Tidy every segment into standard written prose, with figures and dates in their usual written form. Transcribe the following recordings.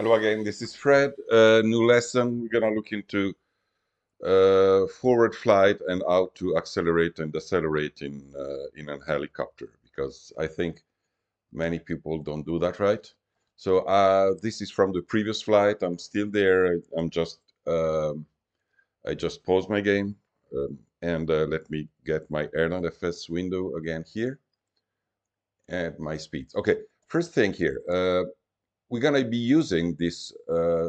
Hello again, this is Fred. New lesson. We're gonna look into forward flight and how to accelerate and decelerate in a helicopter, because I think many people don't do that right. So this is from the previous flight. I'm still there. I just paused my game, and let me get my AirlandFS window again here and my speeds. Okay, first thing here. We're gonna be using this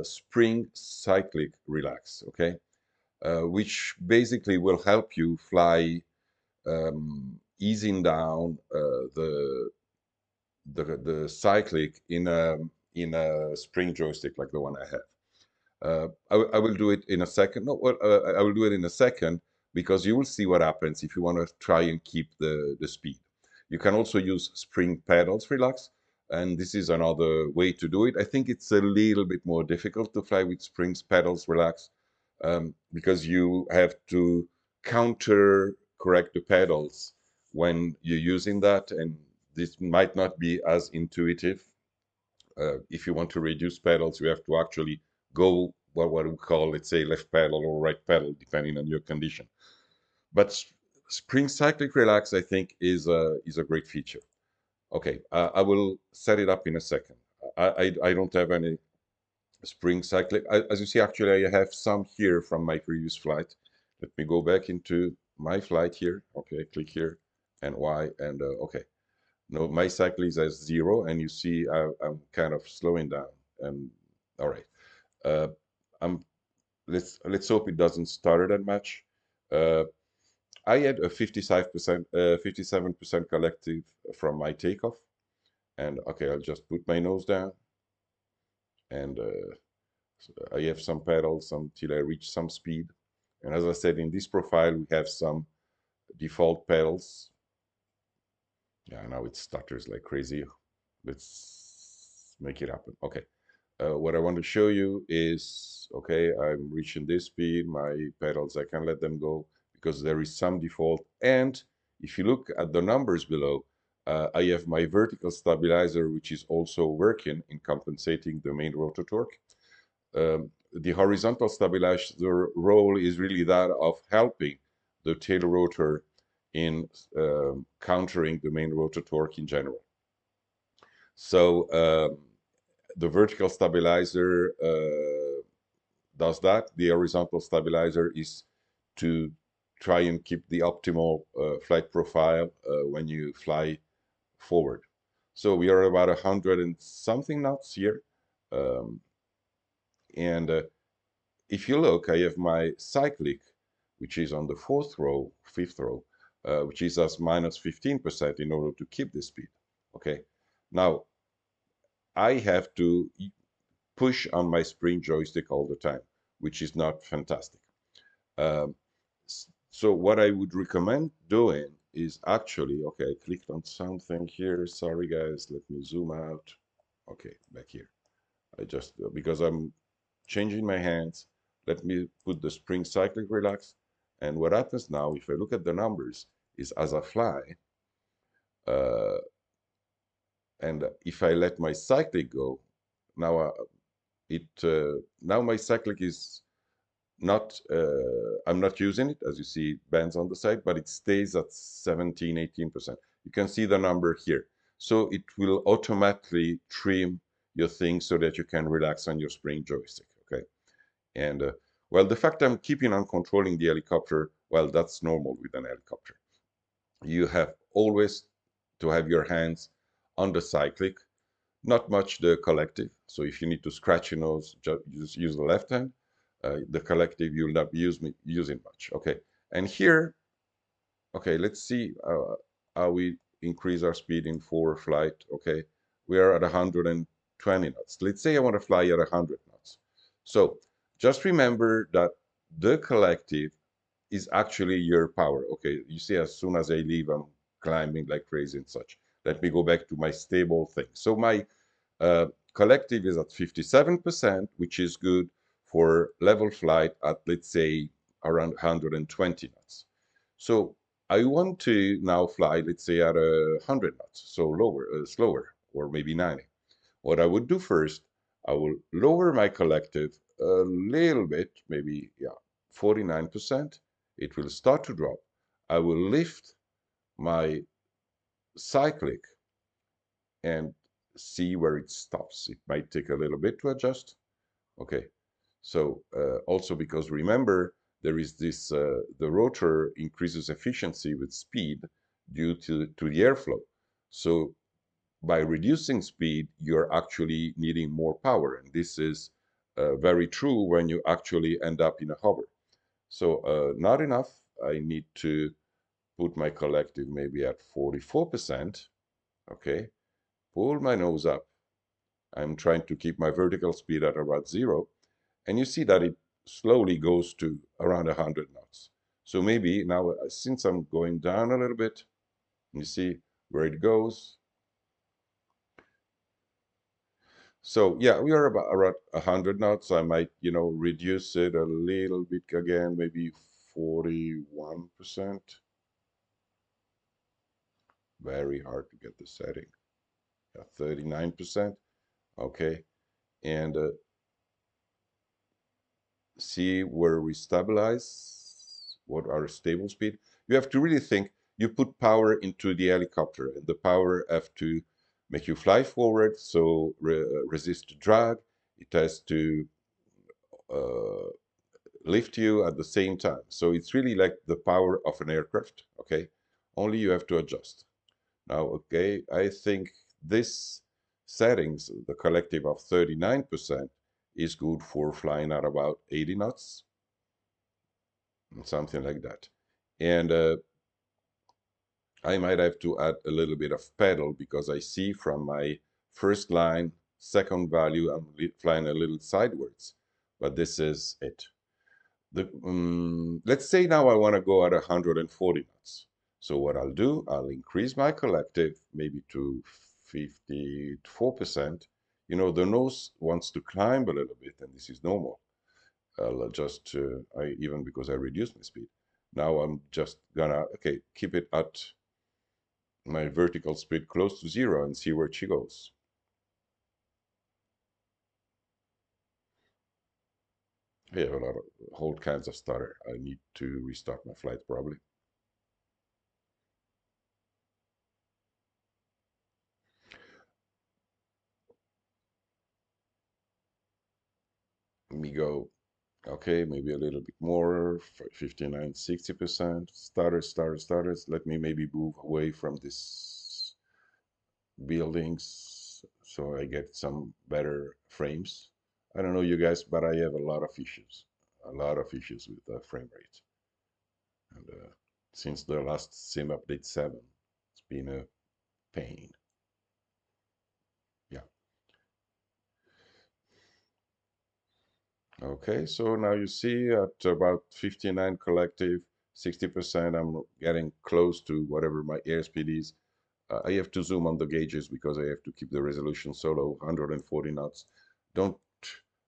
spring cyclic relax, okay, which basically will help you fly, easing down the cyclic in a spring joystick like the one I have. I will do it in a second. No, well, I will do it in a second because you will see what happens if you want to try and keep the speed. You can also use spring pedals relax, and this is another way to do it. I think it's a little bit more difficult to fly with springs pedals relax, because you have to counter correct the pedals when you're using that, and this might not be as intuitive. If you want to reduce pedals, you have to actually go what we call, let's say, left pedal or right pedal, depending on your condition. But spring cyclic relax, I think, is a great feature. Okay, I will set it up in a second. I don't have any spring cyclic. As you see, actually, I have some here from my previous flight. Let me go back into my flight here. Okay, click here and Y and okay. No, my cycle is at 0, and you see I'm kind of slowing down. And all right, uh, I'm let's hope it doesn't stutter that much. Uh, I had a 57%, 57% collective from my takeoff, and okay, I'll just put my nose down, and so I have some pedals until I reach some speed. And as I said, in this profile, we have some default pedals. Yeah, now it stutters like crazy. Let's make it happen. Okay. What I want to show you is, okay, I'm reaching this speed, my pedals, I can let them go because there is some default. And if you look at the numbers below, I have my vertical stabilizer, which is also working in compensating the main rotor torque. The horizontal stabilizer role is really that of helping the tail rotor in countering the main rotor torque in general. So the vertical stabilizer does that. The horizontal stabilizer is to try and keep the optimal flight profile when you fly forward. So we are about 100 and something knots here. Um, and if you look, I have my cyclic, which is on the fifth row, which is as minus 15% in order to keep the speed. Okay. Now, I have to push on my spring joystick all the time, which is not fantastic. Um, so what I would recommend doing is actually, okay, I clicked on something here. Sorry, guys, let me zoom out. Okay, back here. I just, because I'm changing my hands, let me put the spring cyclic relax. And what happens now, if I look at the numbers, is as I fly, uh, and if I let my cyclic go, now now my cyclic is not, I'm not using it, as you see, it bends on the side, but it stays at 17, 18%. You can see the number here. So it will automatically trim your thing so that you can relax on your spring joystick, okay? And well, the fact I'm keeping on controlling the helicopter, well, that's normal with an helicopter. You have always to have your hands on the cyclic, not much the collective. So if you need to scratch your nose, just use the left hand. The collective you'll not be using much. Okay, and here, okay, let's see how we increase our speed in forward flight. Okay, we are at 120 knots. Let's say I want to fly at 100 knots. So just remember that the collective is actually your power. Okay, you see, as soon as I leave, I'm climbing like crazy and such. Let me go back to my stable thing. So my collective is at 57%, which is good for level flight at, let's say, around 120 knots. So I want to now fly, let's say, at 100 knots, so lower, slower, or maybe 90. What I would do first, I will lower my collective a little bit, maybe, yeah, 49%. It will start to drop. I will lift my cyclic and see where it stops. It might take a little bit to adjust. Okay, so also because remember, there is this, the rotor increases efficiency with speed due to the airflow. So by reducing speed, you're actually needing more power. And this is very true when you actually end up in a hover. So not enough. I need to put my collective maybe at 44%. Okay, pull my nose up. I'm trying to keep my vertical speed at about 0. And you see that it slowly goes to around 100 knots. So maybe now, since I'm going down a little bit, you see where it goes. So yeah, we are about around 100 knots. I might, reduce it a little bit again, maybe 41%. Very hard to get the setting. Yeah, 39%. Okay. And see where we stabilize, what our stable speed. You have to really think, you put power into the helicopter, and the power have to make you fly forward, so resist drag. It has to uh, lift you at the same time. So it's really like the power of an aircraft, okay? Only you have to adjust. Now, okay, I think this settings, the collective of 39%, is good for flying at about 80 knots, something like that. And I might have to add a little bit of pedal because I see from my first line, second value, I'm flying a little sideways, but this is it. Let's say now I want to go at 140 knots. So what I'll do, I'll increase my collective maybe to 54%. The nose wants to climb a little bit, and this is normal. I'll adjust, even because I reduced my speed. Now I'm just gonna, okay, keep it at my vertical speed close to 0 and see where she goes. I have a lot of whole kinds of stutter. I need to restart my flight probably. Let me go, okay, maybe a little bit more, 59, 60%. Starters. Let me maybe move away from this buildings so I get some better frames. I don't know you guys, but I have a lot of issues. A lot of issues with the frame rate. And since the last sim update 7, it's been a pain. Yeah. Okay, so now you see at about 59 collective, 60%, I'm getting close to whatever my airspeed is. I have to zoom on the gauges because I have to keep the resolution so low, 140 knots. Don't,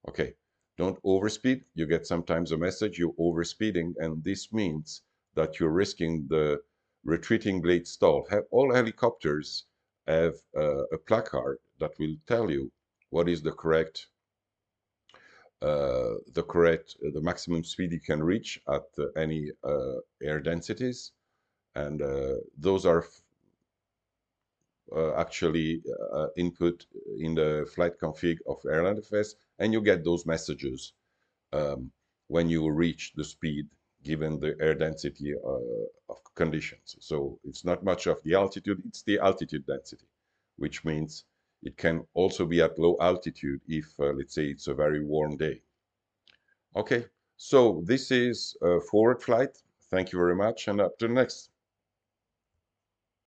okay, don't overspeed. You get sometimes a message you're overspeeding, and this means that you're risking the retreating blade stall. All helicopters have a placard that will tell you what is the maximum speed you can reach at any air densities, and those are actually input in the flight config of AirlandFS, and you get those messages when you reach the speed given the air density of conditions. So it's not much of the altitude, it's the altitude density, which means it can also be at low altitude if, let's say, it's a very warm day. Okay, so this is forward flight. Thank you very much, and up to the next.